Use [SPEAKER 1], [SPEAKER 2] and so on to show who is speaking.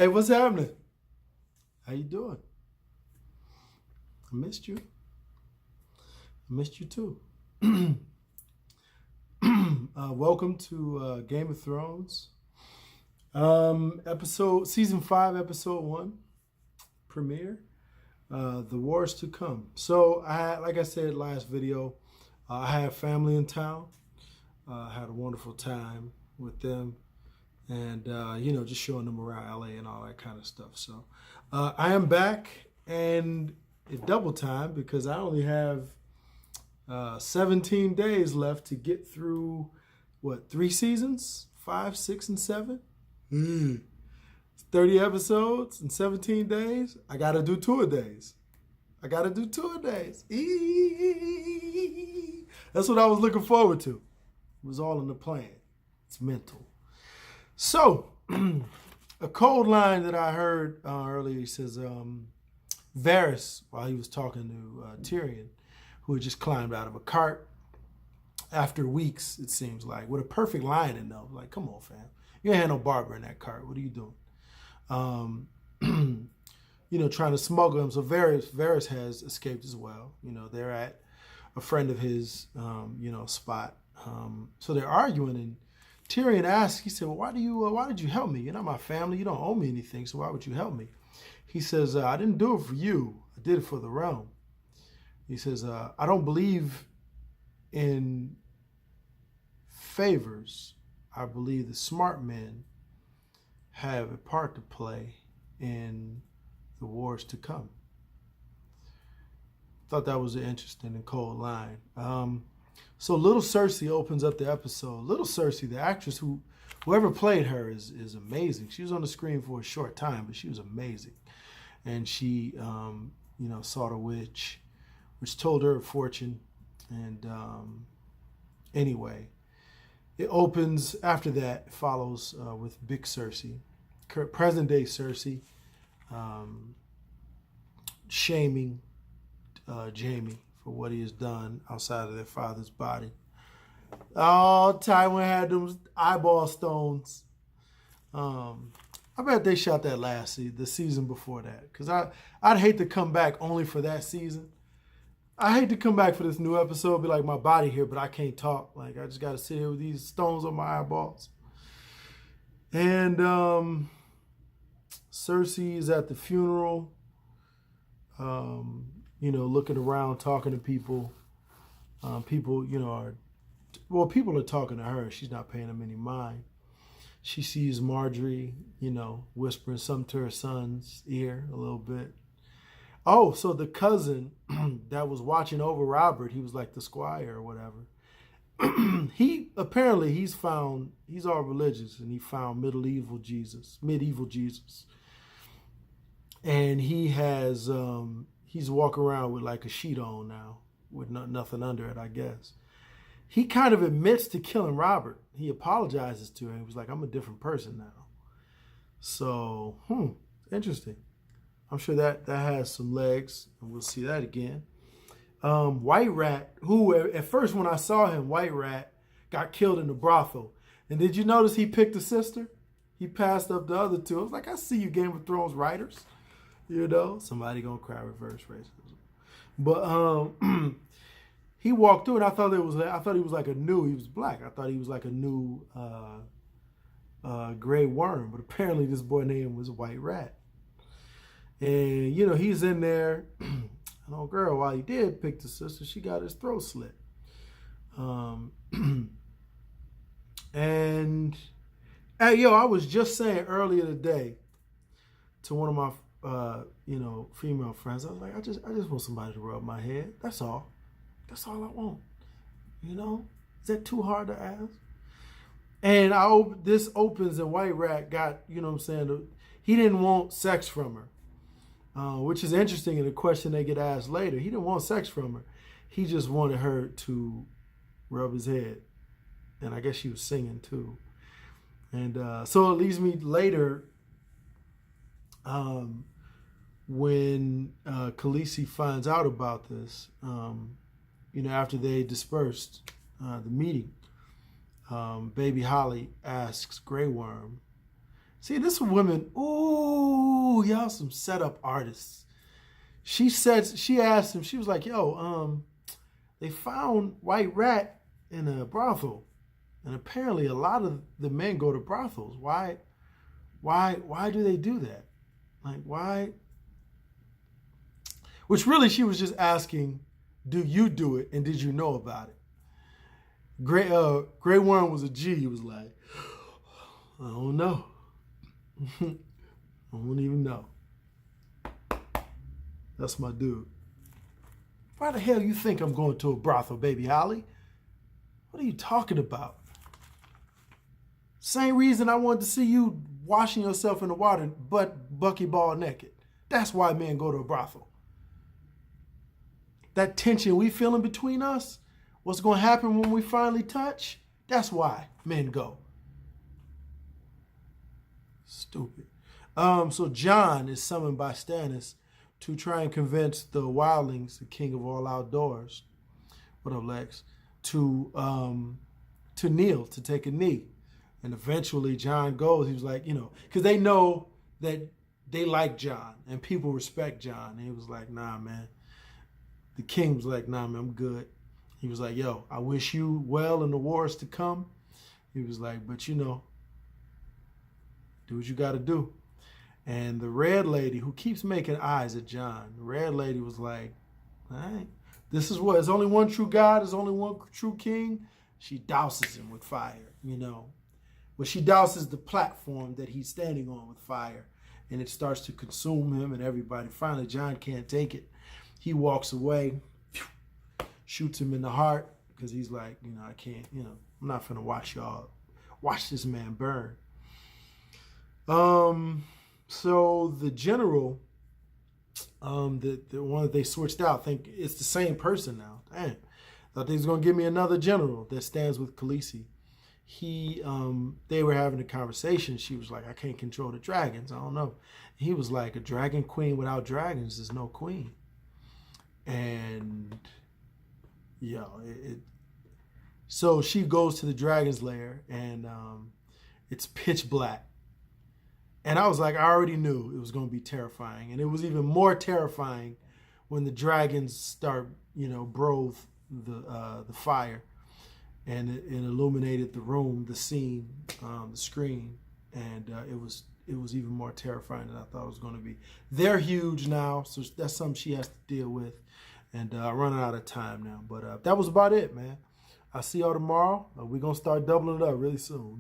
[SPEAKER 1] Hey, what's happening? How you doing? I missed you. I missed you too. Welcome to Game of Thrones, season 5, episode 1 premiere. The Wars to Come. So like I said last video, I had family in town. I had a wonderful time with them, and just showing them around LA and all that kind of stuff. So I am back, and it's double time because I only have 17 days left to get through 3 seasons, 5, 6, and 7. 30 episodes in 17 days. I gotta do tour days. That's what I was looking forward to. It was all in the plan. It's mental. So, a cold line that I heard earlier, he says, Varys, while he was talking to Tyrion, who had just climbed out of a cart after weeks, it seems like, with a perfect line in them. Like, come on, fam. You ain't had no barber in that cart. What are you doing? Trying to smuggle him. So Varys has escaped as well. They're at a friend of his, spot. So they're arguing, and Tyrion asks, he said, well, why did you help me? You're not my family. You don't owe me anything, so why would you help me? He says, I didn't do it for you. I did it for the realm. He says, I don't believe in favors. I believe the smart men have a part to play in the wars to come. Thought that was an interesting and cold line. So little Cersei opens up the episode. Little Cersei, the actress whoever played her is amazing. She was on the screen for a short time, but she was amazing. And she, saw the witch, which told her a fortune. And anyway, it opens, after that, it follows with big Cersei, present day Cersei, shaming Jaime for what he has done outside of their father's body. Oh, Tywin had them eyeball stones. I bet they shot that the season before that, because I'd hate to come back only for that season. I hate to come back for this new episode, be like, my body here, but I can't talk. Like, I just got to sit here with these stones on my eyeballs. And Cersei is at the funeral, looking around, talking to people. People are talking to her. She's not paying them any mind. She sees Marjorie, whispering something to her son's ear a little bit. Oh, so the cousin that was watching over Robert, he was like the squire or whatever. He's all religious, and he found medieval Jesus. And he has, he's walking around with like a sheet on now, with nothing under it, I guess. He kind of admits to killing Robert. He apologizes to him. He was like, I'm a different person now. So, interesting. I'm sure that has some legs, and we'll see that again. White Rat, who at first when I saw him, White Rat got killed in the brothel. And did you notice he picked a sister? He passed up the other two. I was like, I see you Game of Thrones writers. Somebody gonna cry reverse racism. But he walked through, and I thought he was like he was black. I thought he was like a new gray worm, but apparently this boy name was White Rat. And, he's in there. And old girl, while he did pick the sister, she got his throat slit. And, hey, I was just saying earlier today to one of my, female friends, I was like, I just want somebody to rub my head. That's all. That's all I want. Is that too hard to ask? And this opens, and White Rat got, he didn't want sex from her. Which is interesting in the question they get asked later. He didn't want sex from her. He just wanted her to rub his head. And I guess she was singing too. And so it leads me later when Khaleesi finds out about this, after they dispersed the meeting, baby Holly asks Grey Worm, See, this woman, ooh, y'all some setup artists. She asked him, she was like, yo, they found White Rat in a brothel. And apparently a lot of the men go to brothels. Why do they do that? Like, why? Which really she was just asking, do you do it and did you know about it? Grey Worm was a G. He was like, I don't know. I don't even know. That's my dude. Why the hell you think I'm going to a brothel, baby Holly? What are you talking about? Same reason I wanted to see you washing yourself in the water, but buckyball naked. That's why men go to a brothel. That tension we feeling between us, what's going to happen when we finally touch, that's why men go. Stupid. So Jon is summoned by Stannis to try and convince the wildlings, the king of all outdoors, what up, Lex, to kneel, to take a knee. And eventually Jon goes. He was like, because they know that they like Jon and people respect Jon. And he was like, nah, man. The king was like, nah, man, I'm good. He was like, yo, I wish you well in the wars to come. He was like, but do what you got to do. And the red lady, who keeps making eyes at Jon, the red lady was like, all right, this is what, there's only one true God, there's only one true king. She douses him with fire, Well, she douses the platform that he's standing on with fire, and it starts to consume him and everybody. Finally, Jon can't take it. He walks away, shoots him in the heart, because he's like, I can't, I'm not finna watch this man burn. So the general, the one that they switched out, I think it's the same person now. Damn, thought they was gonna give me another general that stands with Khaleesi. They were having a conversation. She was like, I can't control the dragons. I don't know. He was like, a dragon queen without dragons is no queen. And so she goes to the dragon's lair, and it's pitch black. And I was like, I already knew it was going to be terrifying. And it was even more terrifying when the dragons start, brove the fire. And it illuminated the room, the scene, the screen. And it was even more terrifying than I thought it was going to be. They're huge now, so that's something she has to deal with. And I'm running out of time now. But that was about it, man. I'll see y'all tomorrow. We're going to start doubling it up really soon.